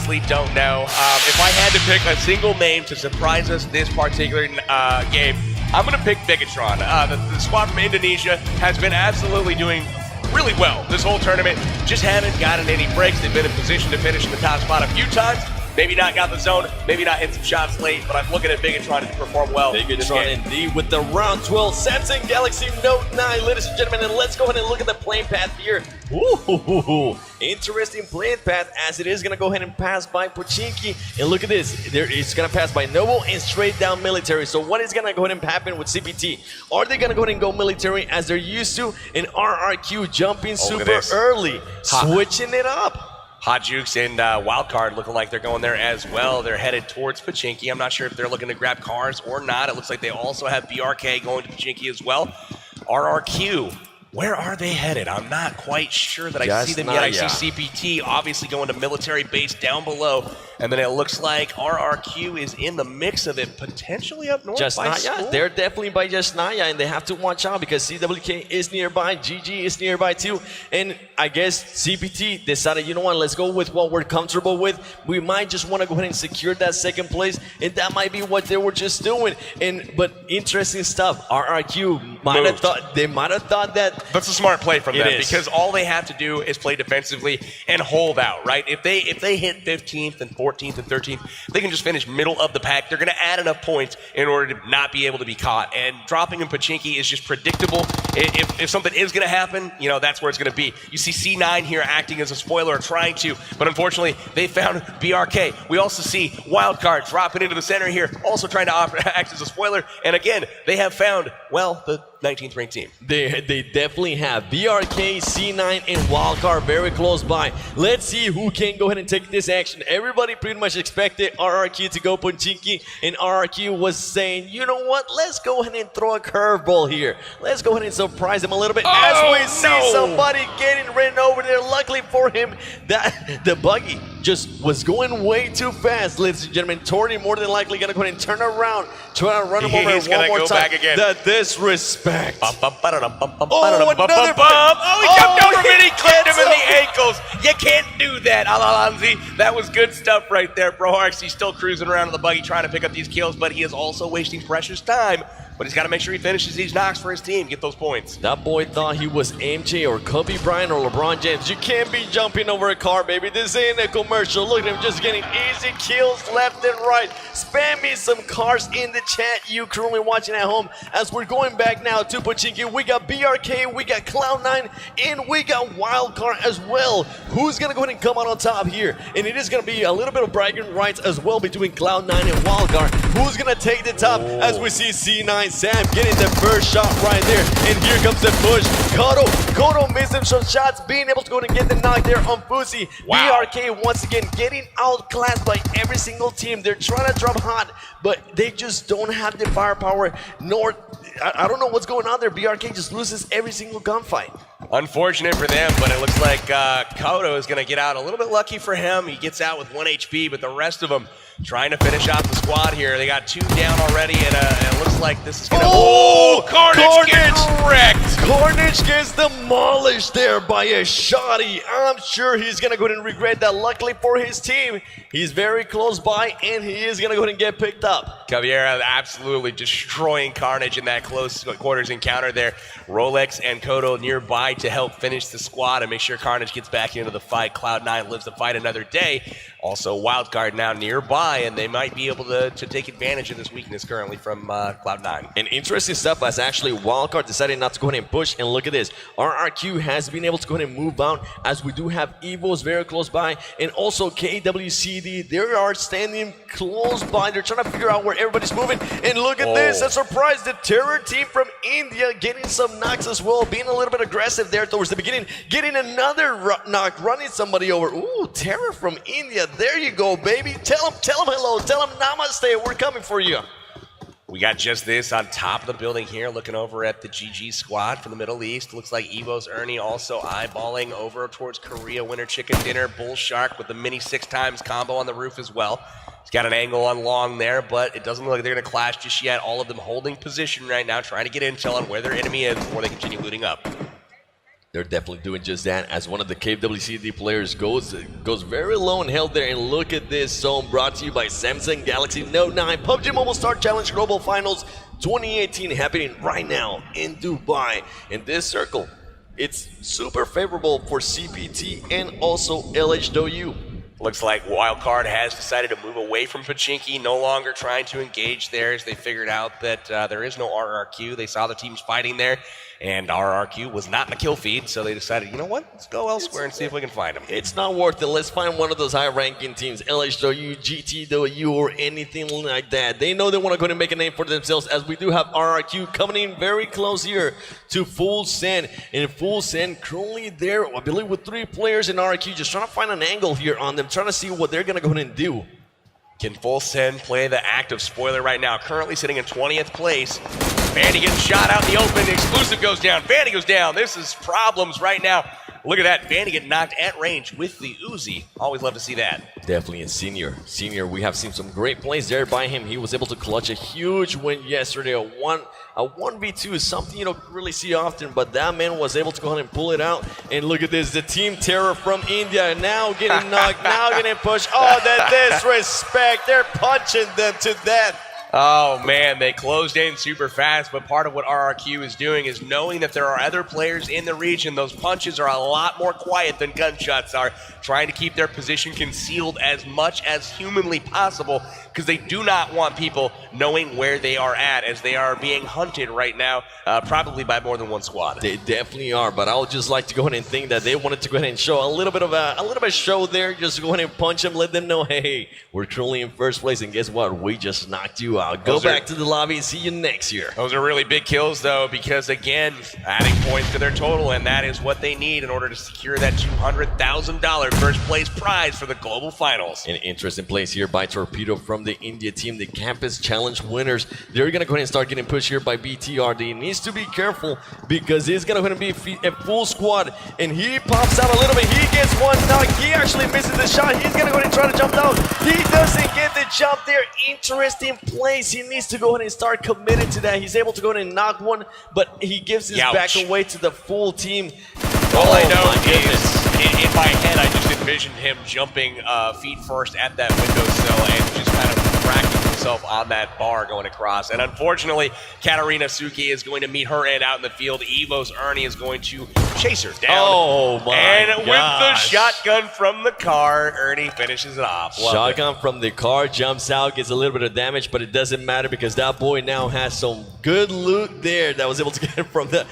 honestly don't know. If I had to pick a single name to surprise us this particular game, I'm going to pick Bigatron. The squad from Indonesia has been absolutely doing really well this whole tournament. Just haven't gotten any breaks. They've been in position to finish in the top spot a few times. Maybe not got the zone, maybe not hit some shots late, but I'm looking at Bigatron to perform well. Bigatron indeed with the round 12 Samsung Galaxy Note 9, ladies and gentlemen, and let's go ahead and look at the playing path here. Ooh, interesting playing path as it is going to go ahead and pass by Pochinki. And look at this, it's going to pass by Noble and straight down military. So what is going to go ahead and happen with CPT? Are they going to go ahead and go military as they're used to? And RRQ jumping super early, switching it up. Hot Jukes and Wildcard looking like they're going there as well. They're headed towards Pochinki. I'm not sure if they're looking to grab cars or not. It looks like they also have BRK going to Pochinki as well. RRQ, where are they headed? I'm not quite sure that I see them yet. I see CPT obviously going to military base down below. And then it looks like RRQ is in the mix of it, potentially up north by School. They're definitely by Jasnaya, and they have to watch out because CWK is nearby, GG is nearby too. And I guess CPT decided, you know what, let's go with what we're comfortable with. We might just want to go ahead and secure that second place, and that might be what they were just doing. But interesting stuff. RRQ might have thought that. That's a smart play from them because all they have to do is play defensively and hold out, right? If they hit 15th and 14th and 13th, they can just finish middle of the pack. They're going to add enough points in order to not be able to be caught. And dropping in Pochinki is just predictable. If something is going to happen, you know, that's where it's going to be. You see C9 here acting as a spoiler, trying to, but unfortunately, they found BRK. We also see Wildcard dropping into the center here, also trying to act as a spoiler. And again, they have found, well, the 19th ranked team. They definitely have. BRK, C9, and Wildcard very close by. Let's see who can go ahead and take this action. Everybody pretty much expected RRQ to go Pochinki, and RRQ was saying, you know what, let's go ahead and throw a curveball here. Let's go ahead and surprise him a little bit as we see somebody getting ran over there. Luckily for him, that the buggy just was going way too fast, ladies and gentlemen. Torty more than likely going to go ahead and turn around, try to run him over one more time. Back again. The disrespect. Oh, he jumped over him and he clipped him in the ankles. You can't do that, Alalanzi. That was good stuff right there. Broharks, he's still cruising around in the buggy trying to pick up these kills, but he is also wasting precious time. But he's got to make sure he finishes these knocks for his team, get those points. That boy thought he was MJ or Kobe Bryant or LeBron James. You can't be jumping over a car, baby. This ain't a commercial. Look at him just getting easy kills left and right. Spam me some cars in the chat, you currently watching at home. As we're going back now to Pochinki, we got BRK, we got Cloud9, and we got Wildcard as well. Who's going to go ahead and come out on top here? And it is going to be a little bit of bragging rights as well between Cloud9 and Wildcard. Who's going to take the top as we see C9 Sam getting the first shot right there, and here comes the push. Kodo missing some shots, being able to go and get the knock there on Fusi. BRK once again getting outclassed by every single team. They're trying to drop hot, but they just don't have the firepower, nor, I don't know what's going on there. BRK just loses every single gunfight. Unfortunate for them, but it looks like Kodo is going to get out a little bit lucky for him. He gets out with 1 HP, but the rest of them trying to finish off the squad here. They got 2 down already, and it looks like this is going to... Carnage gets wrecked! Carnage gets demolished there by a shotty. I'm sure he's going to go ahead and regret that. Luckily for his team, he's very close by, and he is going to go ahead and get picked up. Caviera absolutely destroying Carnage in that close quarters encounter there. Rolex and Kodo nearby to help finish the squad and make sure Carnage gets back into the fight. Cloud9 lives the fight another day. Also, Wildcard now nearby, and they might be able to take advantage of this weakness currently from Cloud9. And interesting stuff as actually Wildcard decided not to go ahead and push. And look at this. RRQ has been able to go ahead and move out as we do have Evos very close by. And also KWCD, they are standing close by. They're trying to figure out where everybody's moving. And look at this. A surprise. The Terror team from India getting some knocks as well. Being a little bit aggressive there towards the beginning. Getting another knock. Running somebody over. Ooh, Terror from India. There you go, baby. Tell him hello. Tell him namaste. We're coming for you. We got just this on top of the building here, looking over at the GG squad from the Middle East. Looks like Evo's Ernie also eyeballing over towards Korea Winter Chicken Dinner. Bull Shark with the mini 6x combo on the roof as well. He's got an angle on long there, but it doesn't look like they're going to clash just yet. All of them holding position right now, trying to get intel on where their enemy is before they continue looting up. They're definitely doing just that, as one of the KWCD players goes very low and held there. And look at this zone, brought to you by Samsung Galaxy Note 9 PUBG Mobile Star Challenge Global Finals 2018, happening right now in Dubai. In this circle, it's super favorable for CPT and also LHW. Looks like Wildcard has decided to move away from Pachinki, no longer trying to engage there, as they figured out that there is no RRQ. They saw the teams fighting there, and RRQ was not in the kill feed, so they decided, you know what, let's go elsewhere and see if we can find them. It's not worth it. Let's find one of those high-ranking teams, LHW, GTW, or anything like that. They know they want to go and make a name for themselves, as we do have RRQ coming in very close here to Full Send. And Full Send currently there, I believe, with 3 players in RRQ, just trying to find an angle here on them, trying to see what they're going to go ahead and do. Can Full Send play the active spoiler right now? Currently sitting in 20th place. Vandy getting shot out in the open. The exclusive goes down. Vandy goes down. This is problems right now. Look at that. Vandy getting knocked at range with the Uzi. Always love to see that. Definitely a senior. We have seen some great plays there by him. He was able to clutch a huge win yesterday. A 1v2 is something you don't really see often, but that man was able to go ahead and pull it out. And look at this, the Team Terror from India now getting knocked, now getting pushed. Oh, the disrespect. They're punching them to death. Oh man, they closed in super fast, but part of what RRQ is doing is knowing that there are other players in the region. Those punches are a lot more quiet than gunshots are, trying to keep their position concealed as much as humanly possible, because they do not want people knowing where they are at, as they are being hunted right now, probably by more than one squad. They definitely are, but I would just like to go ahead and think that they wanted to go ahead and show a little bit of show there, just go ahead and punch them, let them know, hey, we're currently in first place, and guess what? We just knocked you out. Go back to the lobby and see you next year. Those are really big kills, though, because, again, adding points to their total, and that is what they need in order to secure that $200,000 first place prize for the global finals. An interesting place here by Torpedo from the India team, the Campus Challenge winners. They're going to go ahead and start getting pushed here by BTR. They needs to be careful, because it's going to be a full squad, and he pops out a little bit. He gets one knock. He actually misses the shot. He's going to go ahead and try to jump down. He doesn't get the jump there. Interesting place. He needs to go ahead and start committed to that. He's able to go ahead and knock one, but he gives his back away to the full team. All I know is, in my head, I just envisioned him jumping feet first at that windowsill and just kind of cracking himself on that bar going across. And unfortunately, Katarina Suki is going to meet her end out in the field. Evo's Ernie is going to chase her down. Oh my And gosh. with the shotgun from the car, Ernie finishes it off. Shotgun from the car, jumps out, gets a little bit of damage, but it doesn't matter, because that boy now has some good loot there that was able to get from the...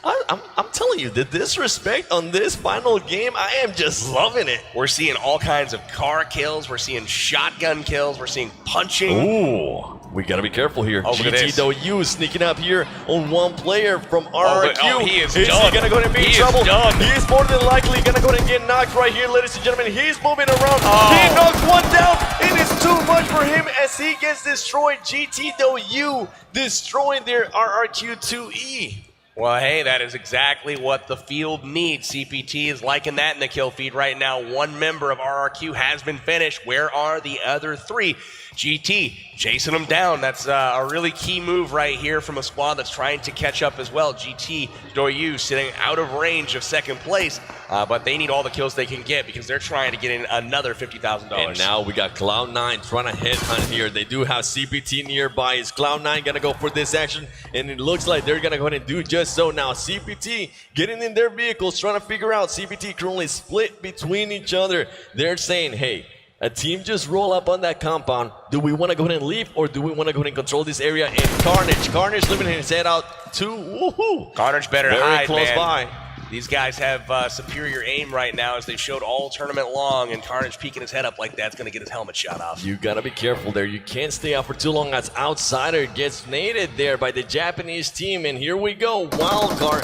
I'm telling you, the disrespect on this final game, I am just loving it. We're seeing all kinds of car kills. We're seeing shotgun kills. We're seeing punching. Ooh, we gotta be careful here. Oh, GTW sneaking up here on one player from RRQ. He is he gonna go ahead and be in trouble? Done. He is more than likely gonna go ahead and get knocked right here, ladies and gentlemen. He's moving around. Oh. He knocked one down. It is too much for him as he gets destroyed. GTW destroying their RRQ2E. Well, hey, that is exactly what the field needs. CPT is liking that in the kill feed right now. One member of RRQ has been finished. Where are the other 3? GT chasing them down. That's a really key move right here from a squad that's trying to catch up as well. GT Doyu sitting out of range of second place, but they need all the kills they can get, because they're trying to get in another $50,000. And now we got Cloud9 trying to headhunt here. They do have CPT nearby. Is Cloud9 gonna go for this action? And it looks like they're gonna go ahead and do just so now. CPT getting in their vehicles, trying to figure out. CPT currently split between each other. They're saying, hey, a team just roll up on that compound. Do we want to go ahead and leave, or do we want to go ahead and control this area? And Carnage living his head out to woohoo. Carnage better very hide, close man. by. These guys have superior aim right now, as they showed all tournament long, and Carnage peeking his head up like that's going to get his helmet shot off. You got to be careful there. You can't stay out for too long, as Outsider gets naded there by the Japanese team. And here we go. Wildcard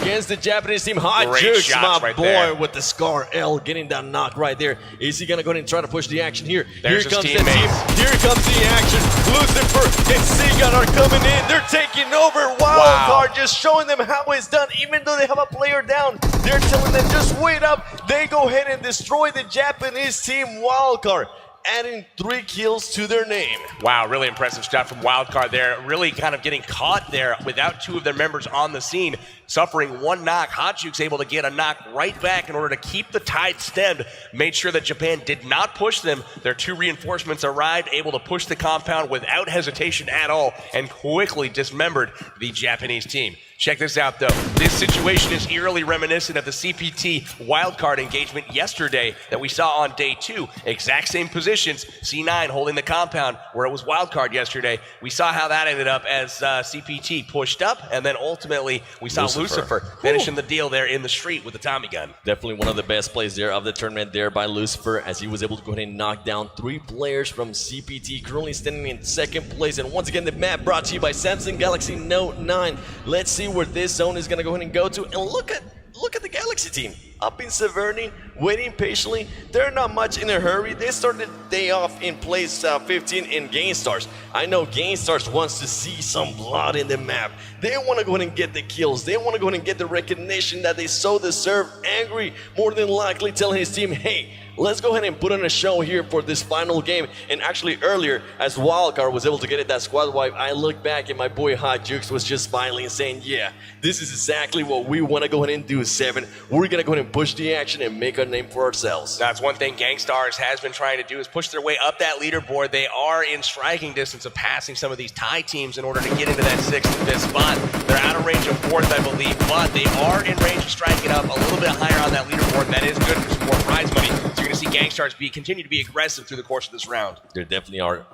against the Japanese team. Hot Jukes, my right boy, there. with the Scar L getting that knock right there. Is he going to go ahead and try to push the action here? There's here comes his the team. Here comes the action. Lucifer and Seagun are coming in. They're taking over. Wildcard just showing them how it's done. Even though they have a player down, they're telling them just wait up. They go ahead and destroy the Japanese team. Wildcard adding 3 kills to their name. Wow, really impressive stuff from Wildcard there. Really kind of getting caught there without 2 of their members on the scene. Suffering 1 knock. Hotjuke's able to get a knock right back in order to keep the tide stemmed. Made sure that Japan did not push them. Their 2 reinforcements arrived, able to push the compound without hesitation at all, and quickly dismembered the Japanese team. Check this out, though. This situation is eerily reminiscent of the CPT wildcard engagement yesterday that we saw on day 2. Exact same positions. C9 holding the compound where it was wildcard yesterday. We saw how that ended up as CPT pushed up, and then ultimately we saw Lucifer finishing the deal there in the street with the Tommy gun. Definitely one of the best plays there of the tournament there by Lucifer, as he was able to go ahead and knock down 3 players from CPT, currently standing in 2nd place. And once again, the map brought to you by Samsung Galaxy Note 9. Let's see where this zone is going to go ahead and go to. And look at the Galaxy team up in Severny, waiting patiently. They're not much in a hurry. They started the day off in place 15 in GameStars. I know GameStars wants to see some blood in the map. They want to go ahead and get the kills. They want to go ahead and get the recognition that they so deserve. Angry, more than likely, telling his team, hey, let's go ahead and put on a show here for this final game. And actually earlier, as Wildcard was able to get it that squad wipe, I looked back and my boy Hot Jukes was just smiling and saying, yeah, this is exactly what we want to go ahead and do, 7. We're going to go ahead and push the action and make a name for ourselves. That's one thing GameStars has been trying to do, is push their way up that leaderboard. They are in striking distance of passing some of these tie teams in order to get into that 6th and 5th spot. They're out of range of 4th, I believe, but they are in range of striking up a little bit higher on that leaderboard. That is good for some more prize money. So you're going to see GameStars continue to be aggressive through the course of this round. There definitely are.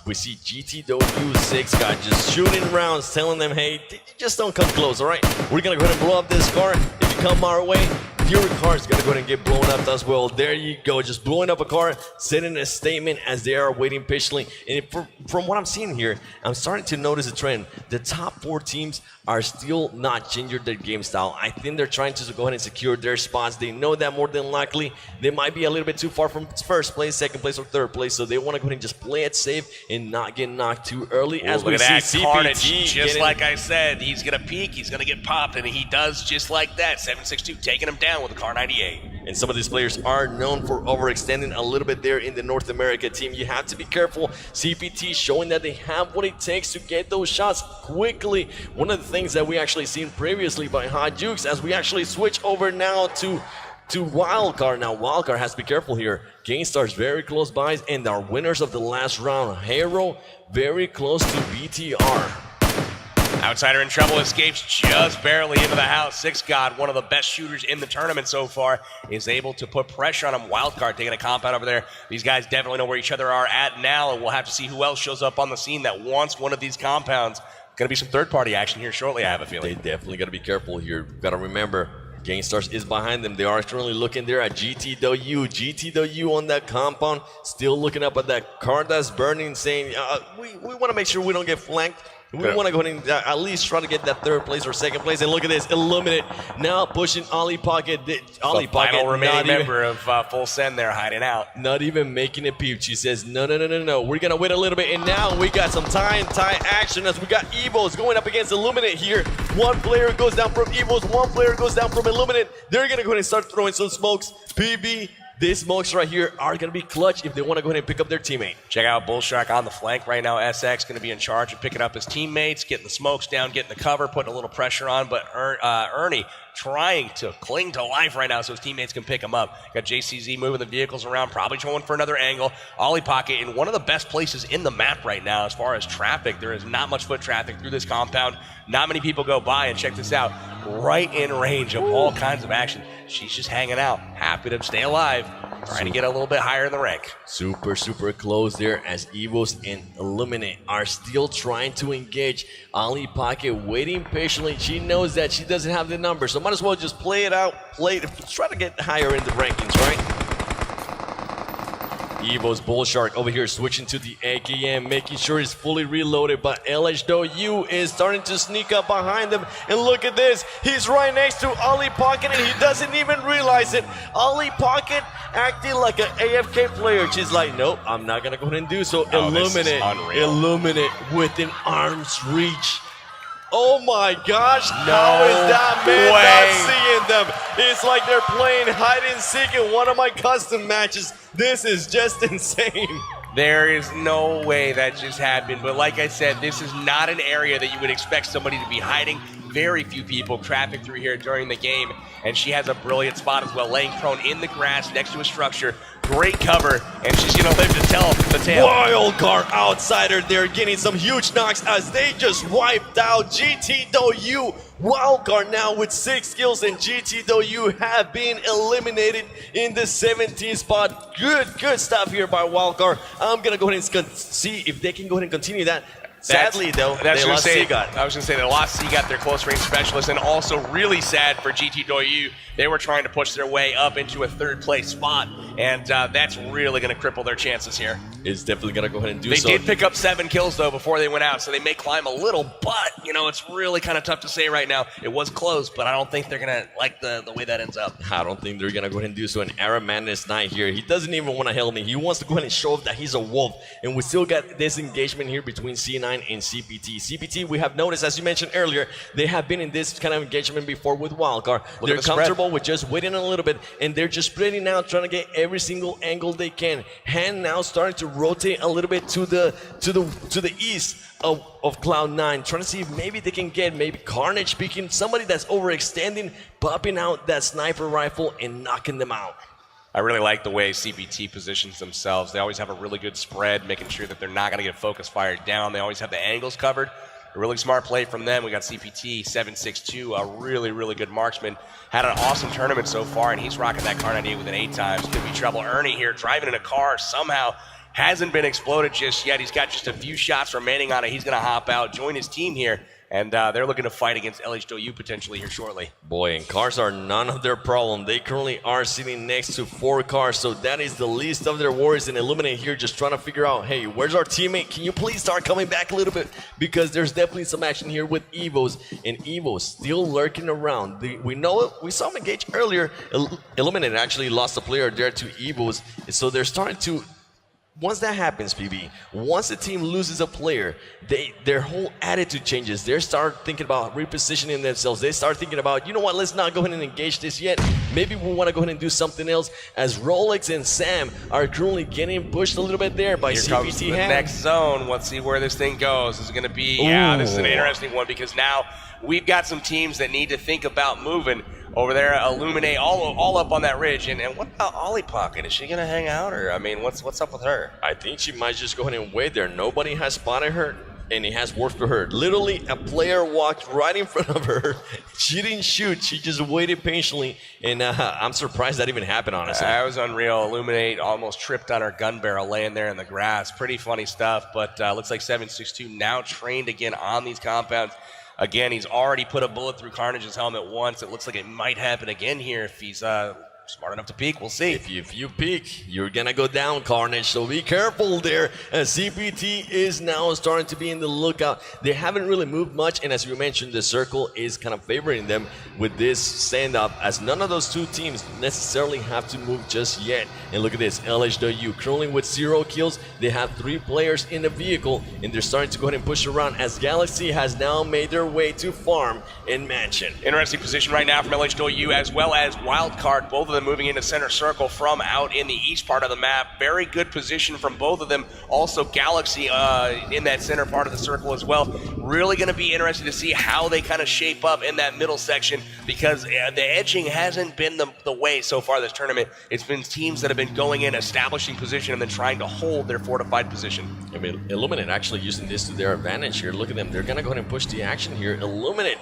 We see GTW6 guy just shooting rounds, telling them, hey, just don't come close, all right? We're going to go ahead and blow up this car. If you come our way, your car is going to go ahead and get blown up as well. There you go, just blowing up a car, sending a statement as they are waiting patiently. And from what I'm seeing here, I'm starting to notice a trend. The top 4 teams are still not changing their game style. I think they're trying to go ahead and secure their spots. They know that more than likely they might be a little bit too far from 1st place, 2nd place, or 3rd place. So they want to go ahead and just play it safe and not get knocked too early. As we see Carnage, just like I said, he's going to peek, he's going to get popped, and he does just like that. 762 taking him down with a car 98. And some of these players are known for overextending a little bit there in the North America team. You have to be careful. CPT showing that they have what it takes to get those shots quickly. One of the things that we actually seen previously by Hot Jukes, as we actually switch over now to Wildcard. Now Wildcard has to be careful here. GameStars very close by, and our winners of the last round, Hero, very close to BTR. Outsider in trouble, escapes just barely into the house. 6 God, one of the best shooters in the tournament so far, is able to put pressure on him. Wildcard taking a compound over there. These guys definitely know where each other are at now, and we'll have to see who else shows up on the scene that wants one of these compounds. Going to be some third-party action here shortly, I have a feeling. They definitely got to be careful here. Got to remember, GameStars is behind them. They are currently looking there at GTW. GTW on that compound, still looking up at that car that's burning, saying, we want to make sure we don't get flanked. We want to go ahead and at least try to get that 3rd place or 2nd place. And look at this, Illuminate now pushing Ollie Pocket. Ollie Pocket, final remaining member of Full Send there, hiding out. Not even making a peep. She says, no. We're going to wait a little bit. And now we got some tie action as we got Evos going up against Illuminate here. 1 player goes down from Evos. 1 player goes down from Illuminate. They're going to go ahead and start throwing some smokes. PB. These smokes right here are going to be clutch if they want to go ahead and pick up their teammate. Check out Bullshark on the flank right now. SX going to be in charge of picking up his teammates, getting the smokes down, getting the cover, putting a little pressure on. But Ernie trying to cling to life right now so his teammates can pick him up. Got JCZ moving the vehicles around, probably going for another angle. Ollie Pocket in one of the best places in the map right now as far as traffic. There is not much foot traffic through this compound. Not many people go by, and check this out. Right in range of all kinds of action. She's just hanging out, happy to stay alive, trying to get a little bit higher in the rank. Super close there as Evos and Illuminate are still trying to engage. Ollie Pocket waiting patiently. She knows that she doesn't have the number, so might as well just play it out, try to get higher in the rankings, right? Evo's Bullshark over here switching to the AKM, making sure he's fully reloaded, but LHW is starting to sneak up behind them. And look at this, he's right next to Ollie Pocket and he doesn't even realize it. Ollie Pocket acting like an AFK player. She's like, nope, I'm not gonna go ahead and do so. Illuminate with an arm's reach. Oh my gosh, how is that man not seeing them? It's like they're playing hide and seek in one of my custom matches. This is just insane. There is no way that just happened, but like I said, this is not an area that you would expect somebody to be hiding. Very few people traffic through here during the game, and she has a brilliant spot as well, laying prone in the grass next to a structure. Great cover, and she's gonna live to tell the tale. Wild card outsider there, getting some huge knocks as they just wiped out GTW. Wild card now with 6 kills, and GTW have been eliminated in the 17th spot. Good stuff here by Wild card. I'm gonna go ahead and see if they can go ahead and continue that. Sadly, though, they lost Seagot. I was going to say they lost Seagot, their close range specialist, and also really sad for GTW. They were trying to push their way up into a 3rd place spot, and that's really going to cripple their chances here. It's definitely going to go ahead and do so. They did pick up 7 kills, though, before they went out, so they may climb a little, but, you know, it's really kind of tough to say right now. It was close, but I don't think they're going to like the way that ends up. I don't think they're going to go ahead and do so. An Arab Madness Knight here. He doesn't even want to help me. He wants to go ahead and show off that he's a wolf, and we still got this engagement here between C9 and CPT. CPT, we have noticed, as you mentioned earlier, they have been in this kind of engagement before with Wildcard. They're comfortable with just waiting a little bit, and they're just spreading out, trying to get every single angle they can. Hand now starting to rotate a little bit to the east of Cloud9, trying to see if maybe they can get maybe Carnage peeking, somebody that's overextending, popping out that sniper rifle and knocking them out. I really like the way CPT positions themselves. They always have a really good spread, making sure that they're not going to get focus fired down. They always have the angles covered. A really smart play from them. We got CPT 762, a really good marksman. Had an awesome tournament so far, and he's rocking that car 98 with an 8 times. Could be trouble. Ernie here driving in a car somehow. Hasn't been exploded just yet. He's got just a few shots remaining on it. He's going to hop out, join his team here. And they're looking to fight against LHW potentially here shortly. Boy, and cars are none of their problem. They currently are sitting next to 4 cars, so that is the least of their worries. And Illuminate here just trying to figure out, hey, where's our teammate? Can you please start coming back a little bit? Because there's definitely some action here with Evos, and Evos still lurking around. We know it. We saw him engage earlier. Illuminate actually lost a player there to Evos, so they're starting to... Once that happens, PB, once the team loses a player, their whole attitude changes. They start thinking about repositioning themselves. They start thinking about, you know what, let's not go ahead and engage this yet. Maybe we want to go ahead and do something else. As Rolex and Sam are currently getting pushed a little bit there by CPT. Here comes the next zone. Let's see where this thing goes. This is going to be, this is an interesting one because now we've got some teams that need to think about moving. Over there, Illuminate all up on that ridge. And what about Ollie Pocket? Is she going to hang out? Or, I mean, what's up with her? I think she might just go ahead and wait there. Nobody has spotted her, and it has worked for her. Literally, a player walked right in front of her. She didn't shoot. She just waited patiently. And I'm surprised that even happened, honestly. That was unreal. Illuminate almost tripped on her gun barrel laying there in the grass. Pretty funny stuff. But looks like 762 now trained again on these compounds. Again, he's already put a bullet through Carnage's helmet once. It looks like it might happen again here if he's smart enough to peek. We'll see. If you peek, you're going to go down, Carnage. So be careful there. CPT is now starting to be in the lookout. They haven't really moved much. And as you mentioned, the circle is kind of favoring them with this stand-up, as none of those two teams necessarily have to move just yet. And look at this, LHW currently with 0 kills. They have 3 players in the vehicle, and they're starting to go ahead and push around as Galaxy has now made their way to farm in Mansion. Interesting position right now from LHW as well as Wildcard. Both of them moving into center circle from out in the east part of the map. Very good position from both of them. Also Galaxy in that center part of the circle as well. Really going to be interesting to see how they kind of shape up in that middle section, because the edging hasn't been the way so far this tournament. It's been teams that have been going in, establishing position, and then trying to hold their fortified position. I mean, Illuminate actually using this to their advantage here. Look at them. They're going to go ahead and push the action here. Illuminate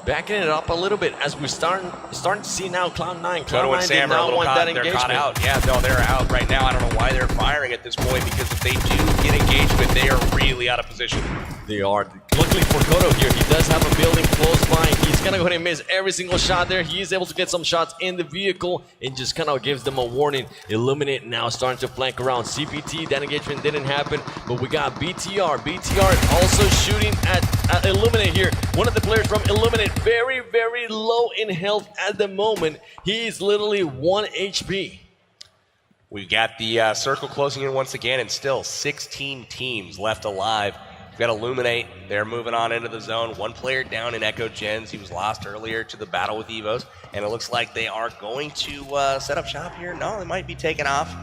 backing it up a little bit as we're starting to see now Cloud9. Cloud9 did not want that engagement. They're caught out. Yeah, no, they're out right now. I don't know why they're firing at this point, because if they do get engagement, they are really out of position. They are. Luckily for Kodo here, he does have a building close by. He's going to go ahead and miss every single shot there. He is able to get some shots in the vehicle and just kind of gives them a warning. Illuminate now starting to flank around. CPT, that engagement didn't happen, but we got BTR. BTR also shooting at Illuminate here. One of the players from Illuminate, very, very low in health at the moment. He's literally 1 HP. We got the circle closing in once again, and still 16 teams left alive We've got Illuminate. They're moving on into the zone. One player down in Echo Gens. He was lost earlier to the battle with Evos. And it looks like they are going to set up shop here. No, they might be taking off.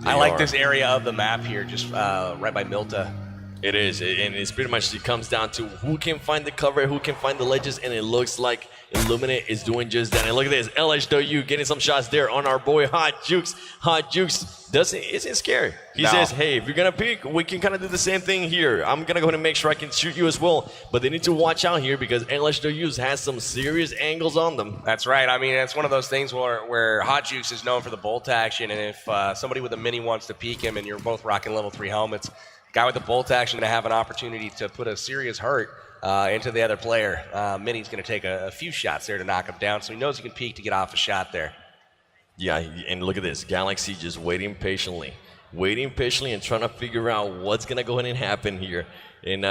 I like this area of the map here, just right by Milta. It is, and it's pretty much, it comes down to who can find the cover, who can find the ledges, and it looks like Illuminate is doing just that. And look at this, LHW getting some shots there on our boy Hot Jukes. Hot Jukes isn't scary. He says, hey, if you're gonna peek, we can kind of do the same thing here. I'm gonna go ahead and make sure I can shoot you as well, but they need to watch out here because LHW has some serious angles on them. That's right. I mean, it's one of those things where Hot Jukes is known for the bolt action, and if somebody with a mini wants to peek him and you're both rocking level 3 helmets, guy with the bolt action to have an opportunity to put a serious hurt into the other player. Mini's going to take a few shots there to knock him down, so he knows he can peek to get off a shot there. Yeah, and look at this. Galaxy just waiting patiently and trying to figure out what's going to go ahead and happen here. And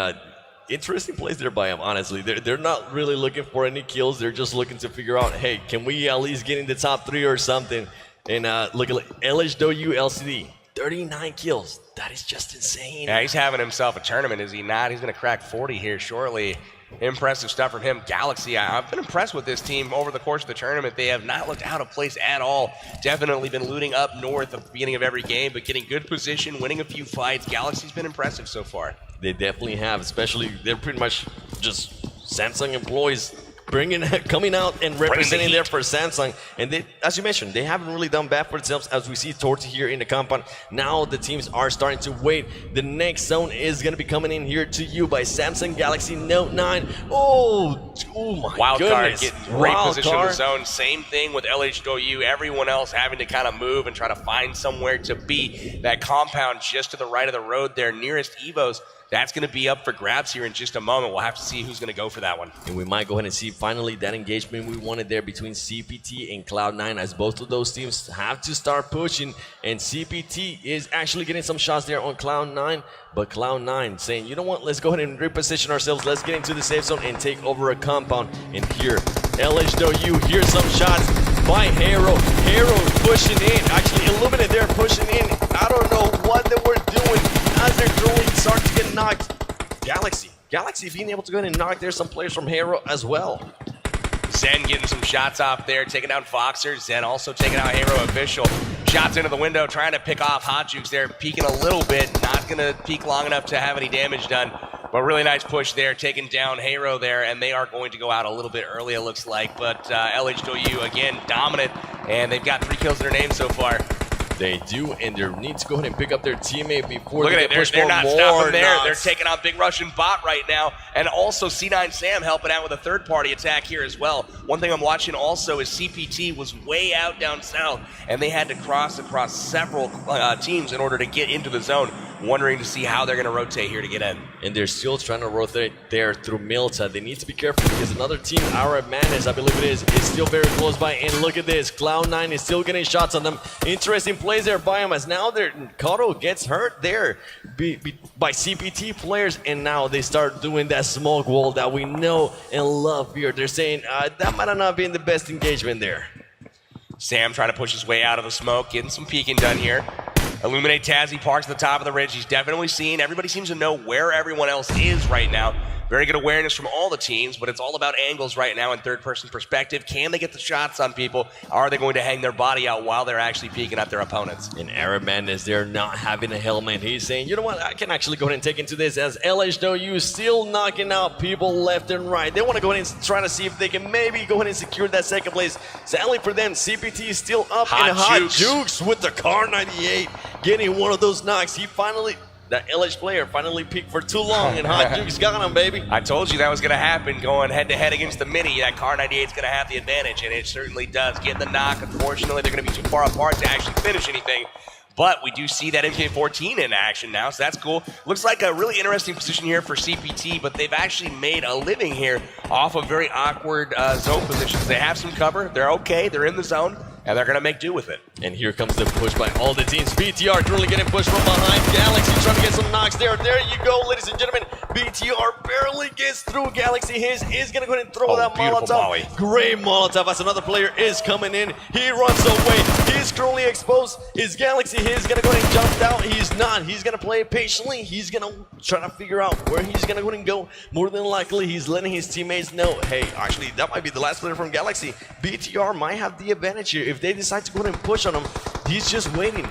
interesting plays there by him, honestly. They're not really looking for any kills. They're just looking to figure out, hey, can we at least get in the top 3 or something? And look at LHW LCD. 39 kills. That is just insane. Yeah, he's having himself a tournament, is he not? He's going to crack 40 here shortly. Impressive stuff from him. Galaxy, I've been impressed with this team over the course of the tournament. They have not looked out of place at all. Definitely been looting up north at the beginning of every game, but getting good position, winning a few fights. Galaxy's been impressive so far. They definitely have, especially they're pretty much just Samsung employees coming out and representing there for Samsung. And they, as you mentioned, they haven't really done bad for themselves as we see towards here in the compound. Now the teams are starting to wait. The next zone is going to be coming in here to you by Samsung Galaxy Note 9. Oh my Wild goodness. Card getting great position in the zone. Same thing with LHW. Everyone else having to kind of move and try to find somewhere to be. That compound just to the right of the road there nearest Evos. That's going to be up for grabs here in just a moment. We'll have to see who's going to go for that one. And we might go ahead and see finally that engagement we wanted there between CPT and Cloud9, as both of those teams have to start pushing. And CPT is actually getting some shots there on Cloud9. But Cloud9 saying, you know what, let's go ahead and reposition ourselves. Let's get into the safe zone and take over a compound. And here, LHW, here's some shots by Hero. Hero pushing in. Actually, Illuminate there pushing in. I don't know what they were doing as they're throwing, start to get knocked. Galaxy being able to go ahead and knock there some players from Hero as well. Zen getting some shots off there, taking down Foxer. Zen also taking out Hero Official. Shots into the window, trying to pick off Hot Jukes there, peeking a little bit. Not going to peek long enough to have any damage done. But really nice push there, taking down Hero there, and they are going to go out a little bit early, it looks like. But LHW, again, dominant, and they've got 3 kills to their name so far. They do, and they need to go ahead and pick up their teammate before Look they at get pushed they're not stopping there. knocks. They're taking on Big Russian Bot right now, and also C9 Sam helping out with a third-party attack here as well. One thing I'm watching also is CPT was way out down south, and they had to cross across several teams in order to get into the zone, wondering to see how they're going to rotate here to get in. And they're still trying to rotate there through Milta. They need to be careful because another team, our Madness, I believe it is still very close by. And look at this, Cloud9 is still getting shots on them. Interesting plays there by him as now Kato gets hurt there by CPT players, and now they start doing that smoke wall that we know and love here. They're saying that might have not been the best engagement there. Sam trying to push his way out of the smoke, getting some peeking done here. Illuminate Tazzy parks at the top of the ridge. He's definitely seen. Everybody seems to know where everyone else is right now. Very good awareness from all the teams, but it's all about angles right now in third-person perspective. Can they get the shots on people? Are they going to hang their body out while they're actually peeking at their opponents? And Arab Madness, they're not having a helmet. He's saying, you know what, I can actually go ahead and take into this as LHW still knocking out people left and right. They want to go ahead and try to see if they can maybe go ahead and secure that second place. Sadly for them, CPT is still up. Hot Jukes with the Car 98 getting one of those knocks. That LH player finally peaked for too long, and Hot Jukes got him, baby. I told you that was going to happen, going head-to-head against the Mini. That Car 98 is going to have the advantage, and it certainly does. Getting the knock, unfortunately, they're going to be too far apart to actually finish anything. But we do see that MK14 in action now, so that's cool. Looks like a really interesting position here for CPT, but they've actually made a living here off of very awkward zone positions. They have some cover. They're okay. They're in the zone. And they're going to make do with it. And here comes the push by all the teams. BTR currently getting pushed from behind. Galaxy trying to get some knocks there. There you go, ladies and gentlemen. BTR barely gets through. Galaxy is going to go ahead and throw that Molotov. Molly. Great Molotov as another player is coming in. He runs away. He's currently exposed. His Galaxy is going to go ahead and jump out. He's not. He's going to play it patiently. He's going to try to figure out where he's going to go and go. More than likely, he's letting his teammates know, hey, actually, that might be the last player from Galaxy. BTR might have the advantage here. If they decide to go ahead and push on him, he's just waiting.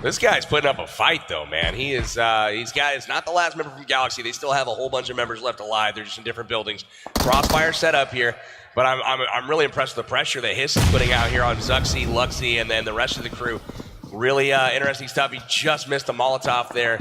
This guy's putting up a fight, though, man. It's not the last member from Galaxy. They still have a whole bunch of members left alive. They're just in different buildings. Crossfire set up here, but I'm really impressed with the pressure that Hiss is putting out here on Zuxi, Luxy, and then the rest of the crew. Really interesting stuff. He just missed a Molotov there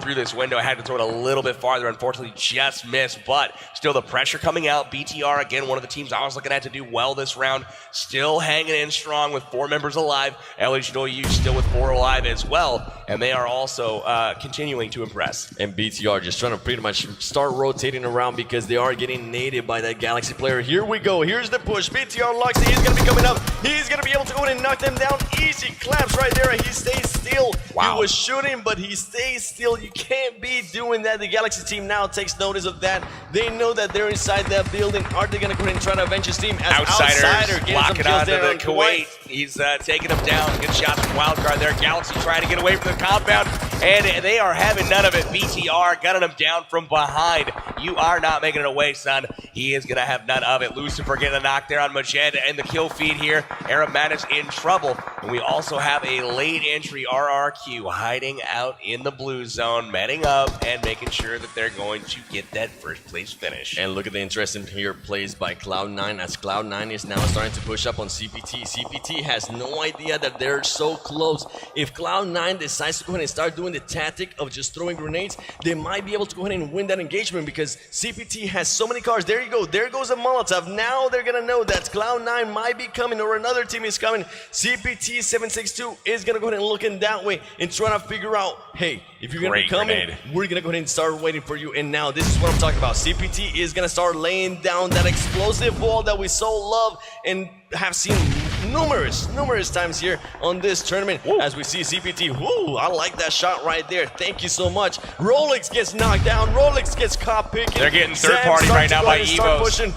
through this window. I had to throw it a little bit farther. Unfortunately, just missed, but still the pressure coming out. BTR, again, one of the teams I was looking at to do well this round. Still hanging in strong with 4 members alive. LHW still with 4 alive as well, and they are also continuing to impress. And BTR just trying to pretty much start rotating around because they are getting naded by that Galaxy player. Here we go. Here's the push. BTR Luxy, he's going to be coming up. He's going to be able to go in and knock them down. Easy claps right there. He stays still. Wow. He was shooting, but he stays still. You can't be doing that. The Galaxy team now takes notice of that. They know that they're inside that building. Are they going to go ahead and try to avenge his team? As Outsider locking onto the Kuwait. He's taking him down. Good shots from Wildcard there. Galaxy trying to get away from the compound, and they are having none of it. BTR gunning him down from behind. You are not making it away, son. He is going to have none of it. Lucifer getting a knock there on Majed and the kill feed here. Arab Madness in trouble. And we also have a late entry RRQ hiding out in the blue zone, manning up and making sure that they're going to get that first place finish. And look at the interesting here plays by Cloud9 as Cloud9 is now starting to push up on CPT. CPT has no idea that they're so close. If Cloud9 decides to go ahead and start doing the tactic of just throwing grenades, they might be able to go ahead and win that engagement because CPT has so many cars. There you go. There goes a Molotov. Now they're going to know that Cloud9 might be coming or another team is coming. CPT 762 is going to go ahead and looking that way and trying to figure out, hey, if you're going to be coming, we're going to go ahead and start waiting for you. And now this is what I'm talking about. CPT is going to start laying down that explosive wall that we so love and have seen numerous times here on this tournament. Woo. As we see CPT, I like that shot right there. Thank you so much. Rolex gets knocked down. Rolex gets caught picking. They're getting third party right now by Evos.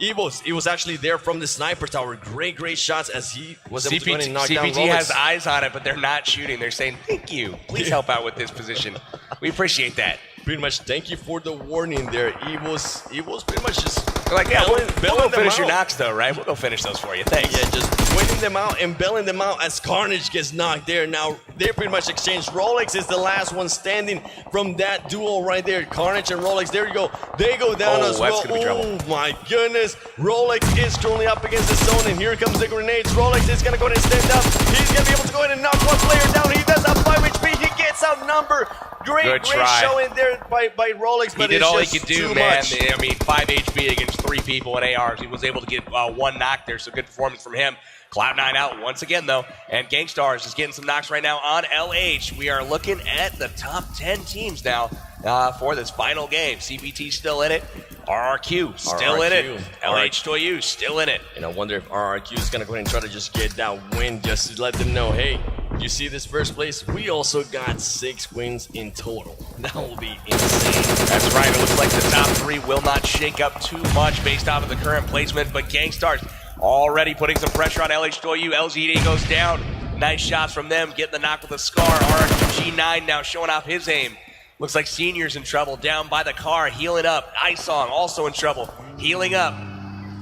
Evos, he was actually there from the sniper tower. Great shots as he was able to go and knock down Rolex. CPT has eyes on it, but they're not shooting. They're saying, thank you. Please help out with this position. We appreciate that. Pretty much, thank you for the warning there. Evos pretty much just like, yeah, we'll go finish your knocks though, right? We'll go finish those for you. Thanks. Yeah, just waiting them out and bailing them out as Carnage gets knocked there. Now, they pretty much exchanged. Rolex is the last one standing from that duo right there. Carnage and Rolex, there you go. They go down as well. That's gonna be trouble. Oh my goodness. Rolex is currently up against the zone, and here comes the grenades. Rolex is gonna go ahead and stand up. He's gonna be able to go ahead and knock one player down. He does have 5 HP. He gets outnumbered. Great showing there by Rolex, but he did it's all just he could do, too man. much. I mean, 5 HP against 3 people in ARs. He was able to get 1 knock there, so good performance from him. Cloud9 out once again, though, and Gangstars is getting some knocks right now on LH. We are looking at the top 10 teams now for this final game. CPT still in it. RRQ still in it. LH2U still in it. And I wonder if RRQ is going to go ahead and try to just get that win just to let them know, hey, you see this first place? We also got 6 wins in total. That will be insane. That's right. It looks like the top 3 will not shake up too much based off of the current placement, but Gangstars already putting some pressure on LH2U. LGD goes down. Nice shots from them, getting the knock with a scar. RRQ G9 now showing off his aim. Looks like Senior's in trouble, down by the car, healing up. Isong also in trouble, healing up.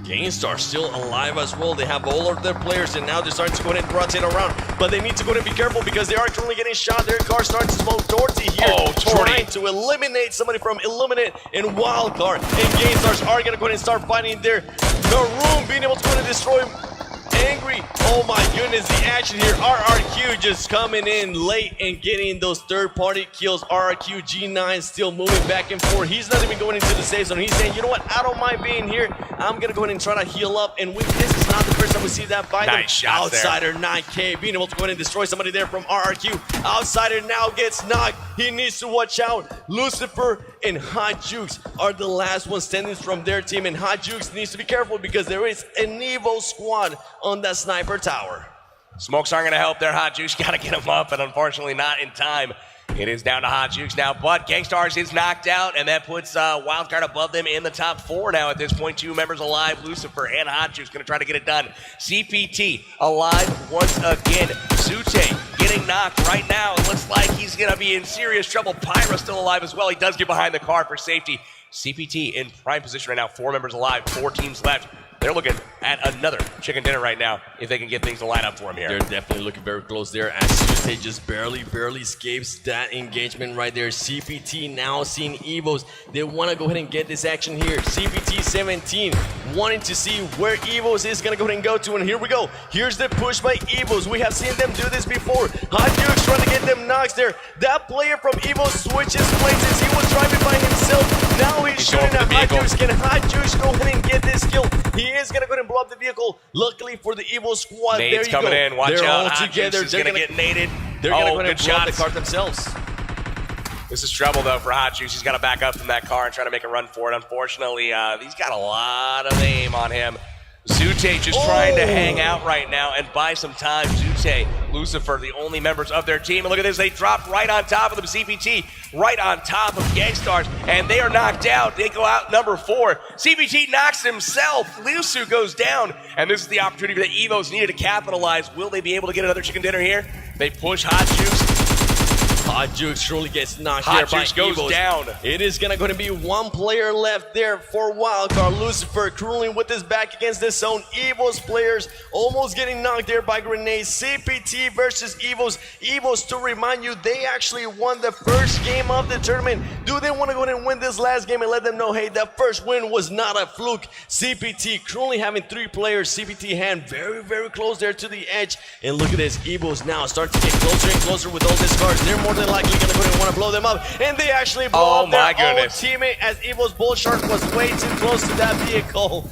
Gangstar still alive as well. They have all of their players, and now they're starting to go ahead and rotate around. But they need to go ahead and be careful because they are currently getting shot. Their car starting to smoke. Torty here, trying to eliminate somebody from Illuminate and Wildcard. And Gangstars are going to go ahead and start fighting there. Maroon being able to go ahead and destroy Angry. Oh my goodness, the action here. RRQ just coming in late and getting those third-party kills. RRQ G9 still moving back and forth. He's not even going into the safe zone. He's saying, you know what, I don't mind being here. I'm going to go ahead and try to heal up. And this is not the first time we see that by nice shot. Outsider there. 9K being able to go ahead and destroy somebody there from RRQ. Outsider now gets knocked. He needs to watch out. Lucifer and Hot Jukes are the last ones standing from their team. And Hot Jukes needs to be careful because there is an Evo squad on that sniper tower. Smokes aren't going to help there. Hot Jukes got to get him up, and unfortunately not in time. It is down to Hot Jukes now, but Gangstars is knocked out, and that puts Wildcard above them in the top 4 now at this point. 2 members alive, Lucifer and Hot Jukes going to try to get it done. CPT alive once again. Sute getting knocked right now. It looks like going to be in serious trouble. Pyra still alive as well. He does get behind the car for safety. CPT in prime position right now. 4 members alive, 4 teams left. They're looking at another chicken dinner right now if they can get things to line up for him here. They're definitely looking very close there as Tuesday just barely escapes that engagement right there. CPT now seeing Evos. They want to go ahead and get this action here. CPT 17 wanting to see where Evos is going to go ahead and go to. And here we go. Here's the push by Evos. We have seen them do this before. Hot Dukes trying to get them knocks there. That player from Evos switches places. He was driving by himself. Now he's shooting at Hot Dukes. Can Hot Dukes go ahead and get this kill? He is going to go ahead and blow up the vehicle. Luckily for the Evo squad, Nade's there you coming go. in. Watch They're out. all together. They're going to get naded. They're going to go ahead good and blow up the shots. cart themselves. This is trouble, though, for Hot Juice. He's got to back up from that car and try to make a run for it. Unfortunately, he's got a lot of aim on him. Zute just trying to hang out right now and buy some time. Zute, Lucifer, the only members of their team. And look at this. They dropped right on top of them. CPT right on top of Gangstars. And they are knocked out. They go out number 4. CPT knocks himself. Lusu goes down. And this is the opportunity that Evos needed to capitalize. Will they be able to get another chicken dinner here? They push Hot Juice. Hot Jukes surely gets knocked Hot there by Jukes goes Evos. down. It is going to be 1 player left there for Wildcard. Lucifer cruising with his back against this zone. Evos players almost getting knocked there by grenades. CPT versus Evos. Evos, to remind you, they actually won the first game of the tournament. Do they want to go ahead and win this last game and let them know, hey, that first win was not a fluke? CPT currently having 3 players. CPT hand very close there to the edge. And look at this. Evos now starting to get closer and closer with all these cars. They're more than likely going to go and want to blow them up, and they actually blow up their own teammate as Evo's Bull Shark was way too close to that vehicle.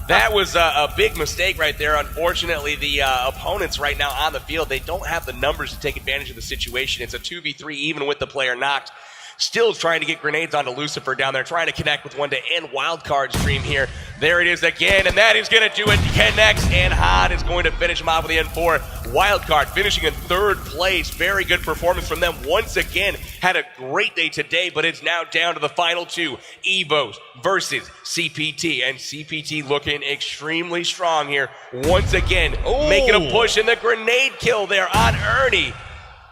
That was a big mistake right there. Unfortunately, the opponents right now on the field, they don't have the numbers to take advantage of the situation. It's a 2v3 even with the player knocked. Still trying to get grenades onto Lucifer down there, trying to connect with one to end Wildcard's stream here. There it is again, and that is going to do it. Connects, and Hot is going to finish him off with the N4. Wildcard finishing in 3rd place. Very good performance from them once again. Had a great day today, but it's now down to the final 2. Evos versus CPT, and CPT looking extremely strong here. Once again, making a push in the grenade kill there on Ernie.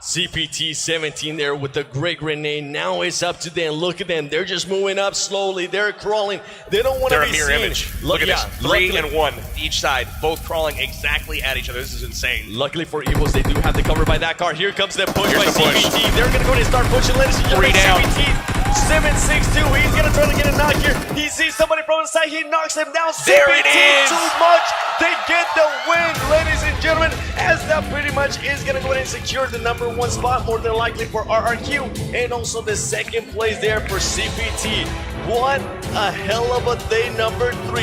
CPT 17 there with the great grenade. Now it's up to them. Look at them. They're just moving up slowly. They're crawling. They don't want to be seen. They're a mirror image. Look at this. 3 and 1 each side, both crawling exactly at each other. This is insane. Luckily for Evos, they do have the cover by that car. Here comes the push by CPT. They're going to go ahead and start pushing. Ladies and gentlemen, CPT 7-6-2. He's going to try to get a knock here. He sees somebody from the side. He knocks him down. There it is. Too much. They get the win, ladies and gentlemen, as that pretty much is going to go ahead and secure the number 1 spot, more than likely for RRQ, and also the 2nd place there for CPT. What a hell of a day number 3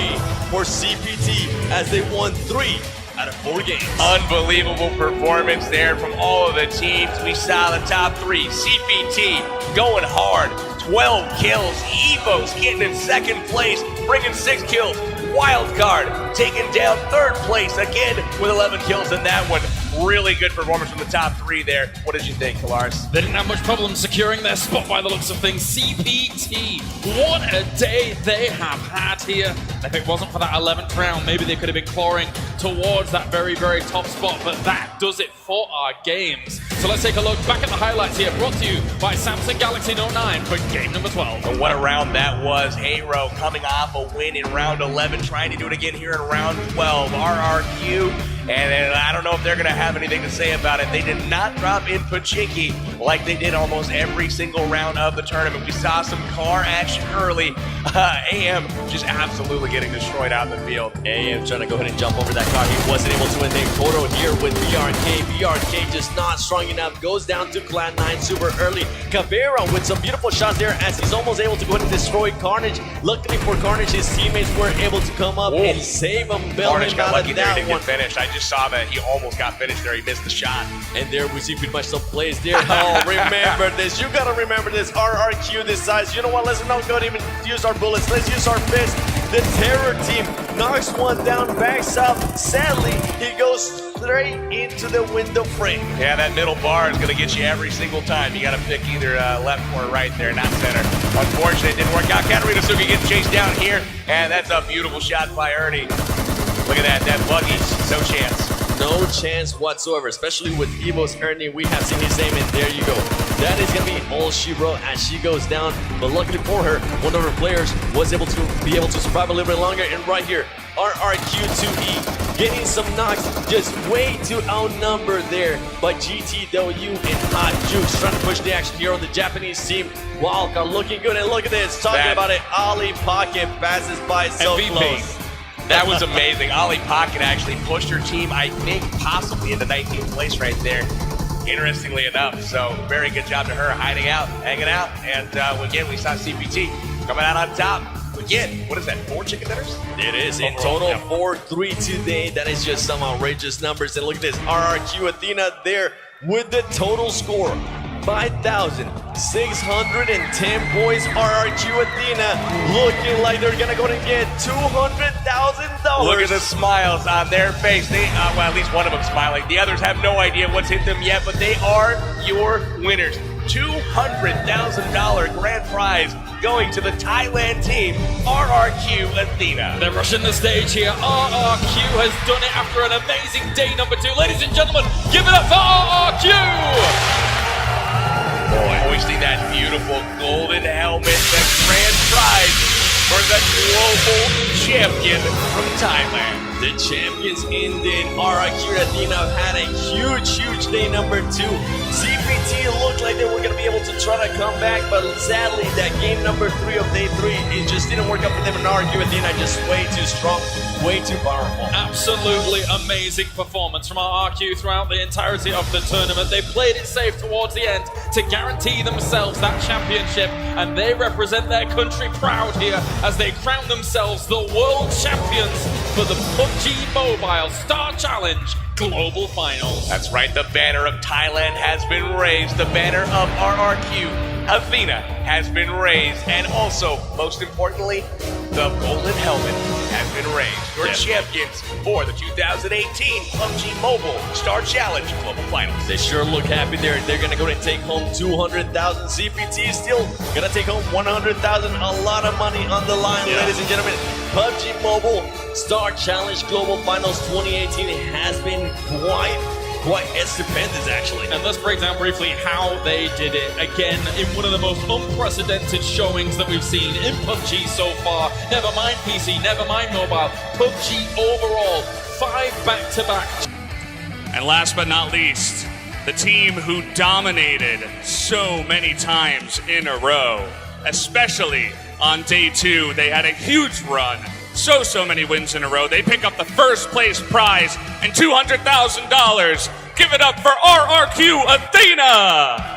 for CPT as they won 3 out of 4 games. Unbelievable performance there from all of the teams. We saw the top 3. CPT going hard, 12 kills. Evos getting in 2nd place, bringing 6 kills. Wildcard taking down 3rd place again with 11 kills in that one. Really good performance from the top 3 there. What did you think, Kalaris? They didn't have much problem securing their spot by the looks of things. CPT, what a day they have had here. If it wasn't for that 11th round, maybe they could have been clawing towards that very top spot, but that does it for our games. So let's take a look back at the highlights here, brought to you by Samsung Galaxy Note 9 for game number 12. And what a round that was. Hero coming off a win in round 11, trying to do it again here in round 12. RRQ, and I don't know if they're going to have anything to say about it. They did not drop in Pachinki like they did almost every single round of the tournament. We saw some car action early. AM just absolutely getting destroyed out in the field. AM trying to go ahead and jump over that car. He wasn't able to win the photo here with BRK. BRK just not strong enough. Goes down to Clan 9 super early. Caveira with some beautiful shots there as he's almost able to go ahead and destroy Carnage. Luckily for Carnage, his teammates were able to come up and save him. Carnage got lucky there. He didn't get finished. I just saw that he almost got finished there. He missed the shot. And there we see pretty much some plays there. Oh, remember this. You gotta remember this. RRQ decides, you know what, let's not go and even use our bullets. Let's use our fist. The terror team knocks one down, backs up. Sadly, he goes straight into the window frame. Yeah, that middle bar is going to get you every single time. You got to pick either left or right there, not center. Unfortunately, it didn't work out. Katarina Suki getting chased down here, and that's a beautiful shot by Ernie. Look at that buggy, no chance. No chance whatsoever, especially with Evo's Ernie. We have seen his name, and there you go. that is going to be all she wrote as she goes down. But luckily for her, one of her players was able to survive a little bit longer. And right here, RRQ2E getting some knocks, just way too outnumbered there by GTW and Hot Jukes trying to push the action here on the Japanese team. Wildcard looking good, and look at this, talking about it, Ali Pocket passes by so MVP. close. That was amazing. Ali Pocket actually pushed her team, I think, possibly into 19th place right there. Interestingly enough, so very good job to her hiding out, hanging out, and again, we saw CPT coming out on top. Again, what is that, 4 chicken dinners? It is, in total 4-3 today. That is just some outrageous numbers. And look at this, RRQ Athena there with the total score. 5,610 points. RRQ Athena looking like they're gonna go and get $200,000. Look at the smiles on their face. They, well, at least one of them smiling. The others have no idea what's hit them yet, but they are your winners. $200,000 grand prize going to the Thailand team, RRQ Athena. They're rushing the stage here. RRQ has done it after an amazing day number 2. Ladies and gentlemen, give it up for RRQ! Boy, hoisting that beautiful golden helmet, the grand prize for the global champion from Thailand. The champions indeed. RRQ Athena have had a huge day number 2. CPT looked like they were going to be able to try to come back, but sadly that game number 3 of day 3, it just didn't work out for them. And RRQ Athena just way too strong, way too powerful. Absolutely amazing performance from RRQ throughout the entirety of the tournament. They played it safe towards the end to guarantee themselves that championship, and they represent their country proud here as they crown themselves the world champions for the PUBG Mobile Star Challenge Global Finals. That's right, the banner of Thailand has been raised. The banner of RRQ Athena has been raised. And also, most importantly, the golden helmet has been raised. Your champions for the 2018 PUBG Mobile Star Challenge Global Finals. They sure look happy there. They're going to go and take home 200,000. CPT is still going to take home 100,000. A lot of money on the line, ladies and gentlemen. PUBG Mobile Star Challenge Global Finals 2018 has been quite stupendous, actually. And let's break down briefly how they did it. Again, in one of the most unprecedented showings that we've seen in PUBG so far. Never mind PC, never mind mobile. PUBG overall, 5 back-to-back. And last but not least, the team who dominated so many times in a row, especially on day 2. They had a huge run. So many wins in a row. They pick up the first place prize and $200,000. Give it up for RRQ Athena!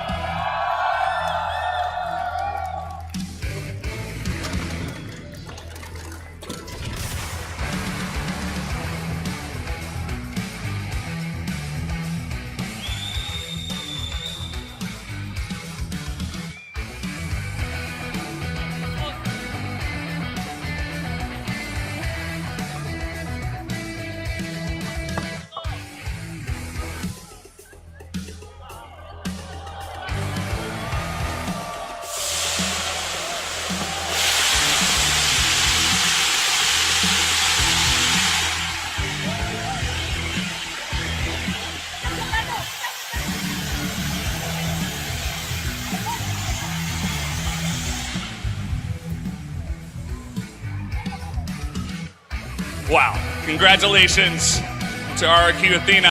Wow. Congratulations to RRQ Athena.